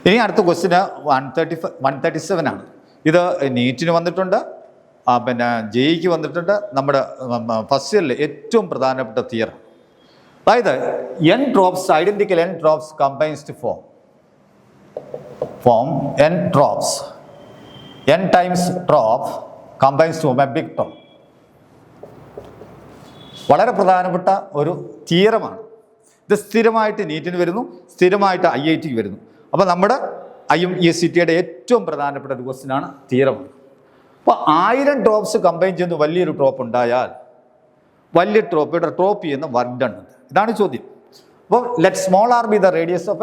ഇനി അടുത്ത ക്വസ്റ്റിന് 137 ആണ്. ഇത് നീറ്റിന് വന്നിട്ടുണ്ട്, പിന്നെ ജെഇക്ക് വന്നിട്ടുണ്ട്. നമ്മുടെ ഫസ്റ്റ് ഇയറിൽ ഏറ്റവും പ്രധാനപ്പെട്ട തിയറി. അതായത് n drops, identical n drops combines to form n drops, n times drop combines to form a big drop. വളരെ പ്രധാനപ്പെട്ട ഒരു തിയറമാണ് ഇത്. സ്ഥിരമായിട്ട് നീറ്റിന് വരുന്നു, സ്ഥിരമായിട്ട് IITക്ക് വരുന്നു. അപ്പോൾ നമ്മുടെ IMECTയുടെ ഏറ്റവും പ്രധാനപ്പെട്ട ഒരു ക്വസ്റ്റ്യനാണ് തിയറമാണ്. അപ്പോൾ 1000 ഡ്രോപ്സ് കമ്പൈൻ ചെയ്യുന്ന വലിയൊരു ഡ്രോപ്പ് ഉണ്ടായാൽ വലിയ ഡ്രോപ്പിയുടെ ഡ്രോപ്പ് ചെയ്യുന്ന വർക്ക് ഡൺ ഉണ്ട്. ഇതാണ് ചോദ്യം. അപ്പോൾ let small r be the radius of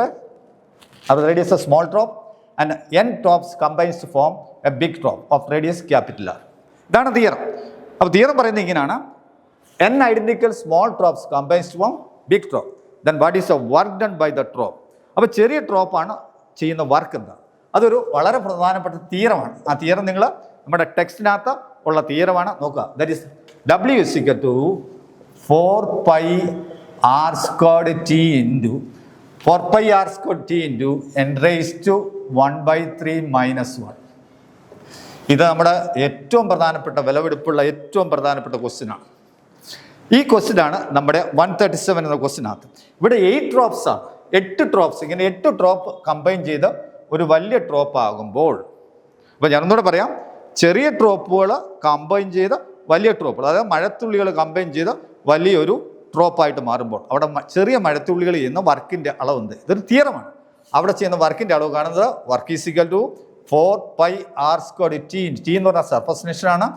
radius of small drop and n drops combines to form a big drop of radius capital R. ഇതാണ് തിയറം. അപ്പോൾ തിയറം പറയുന്നത് ഇങ്ങനെയാണ്: n identical small drops combines to form big drop. Then what is the work done by the drop? അപ്പോൾ ചെറിയ ഡ്രോപ്പാണ് ചെയ്യുന്ന work എന്താ? അതൊരു വളരെ പ്രധാനപ്പെട്ട തിയറമാണ്. ആ തിയറം നിങ്ങൾ നമ്മുടെ ടെക്സ്റ്റിനകത്ത് ഉള്ള തിയറമാണ്. നോക്കുക. That is W is equal to 4πr² into n raised to 1/3 minus 1. ഇത് നമ്മുടെ ഏറ്റവും പ്രധാനപ്പെട്ട വിലപിടിപ്പുള്ള ഏറ്റവും പ്രധാനപ്പെട്ട ക്വസ്റ്റ്യനാണ്. ഈ ക്വസ്റ്റ്യനാണ് നമ്മുടെ 137 എന്ന ക്വസ്റ്റ്യനകത്ത്. ഇവിടെ 8 ഡ്രോപ്സ് ആണ്. 8 ഡ്രോപ്സ്, ഇങ്ങനെ 8 ഡ്രോപ്പ് കമ്പൈൻ ചെയ്ത് ഒരു വലിയ ഡ്രോപ്പ് ആകുമ്പോൾ, അപ്പോൾ ഞാനൊന്നുകൂടെ പറയാം, ചെറിയ ഡ്രോപ്പുകൾ കമ്പൈൻ ചെയ്ത് വലിയ ഡ്രോപ്പുകൾ, അതായത് മഴത്തുള്ളികൾ കമ്പൈൻ ചെയ്ത് വലിയൊരു ഡ്രോപ്പായിട്ട് മാറുമ്പോൾ അവിടെ ചെറിയ മഴത്തുള്ളികൾ ചെയ്യുന്ന വർക്കിൻ്റെ അളവുണ്ട്. ഇതൊരു തിയറമാണ്. അവിടെ ചെയ്യുന്ന വർക്കിൻ്റെ അളവ് കാണുന്നത് work is equal to 4πr². T എന്ന് പറഞ്ഞാൽ സർഫസ് ടെൻഷനാണ്,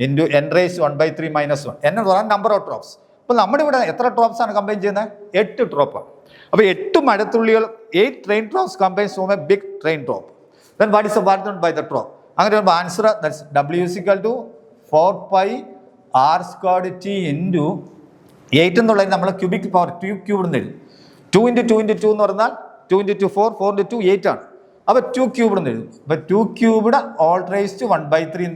into n raised 1/3 minus 1. n എന്ന് പറഞ്ഞാൽ നമ്പർ ഓഫ് ഡ്രോപ്സ്. അപ്പോൾ നമ്മുടെ ഇവിടെ എത്ര ഡ്രോപ്സ് ആണ് കമ്പൈൻ ചെയ്യുന്നത്? 8 ഡ്രോപ്പാണ്. അപ്പോൾ 8 മഴത്തുള്ളികൾ, 8 rain drops combines form a big rain drop. Then what is the work done by the drop? അങ്ങനെ വരുമ്പോൾ answer W is equal to 4πr² into 8 എന്നുള്ളത് നമ്മൾ ക്യൂബിക് പവർ 2 ക്യൂബ് എന്ന് എഴുതും. 2 × 2 × 2 എന്ന് പറഞ്ഞാൽ 2 × 2 4, 4 × 2 8 ആണ്. അപ്പോൾ 2 ക്യൂബ് എന്ന് എഴുതും. അപ്പോൾ 2 ക്യൂബ്ഡ് ഓൾ റൈസ്ഡ് 1/3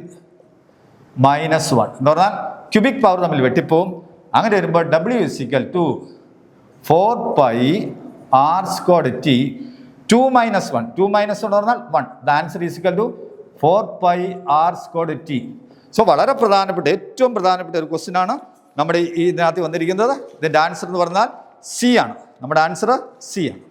minus 1 എന്ന് പറഞ്ഞാൽ ക്യൂബിക് പവർ തമ്മിൽ വെട്ടിപ്പോവും. അങ്ങനെ വരുമ്പോൾ W is equal to 4πr². 2 minus 1, 2 minus 1 എന്ന് പറഞ്ഞാൽ 1. The answer is equal to 4πr². So വളരെ പ്രധാനപ്പെട്ട, ഏറ്റവും പ്രധാനപ്പെട്ട ഒരു ക്വസ്റ്റ്യൻ ആണ് നമ്മുടെ ഇതിനകത്ത് വന്നിരിക്കുന്നത്. ഇതിൻ്റെ ആൻസർ എന്ന് പറഞ്ഞാൽ C ആണ്. നമ്മുടെ ആൻസർ C ആണ്.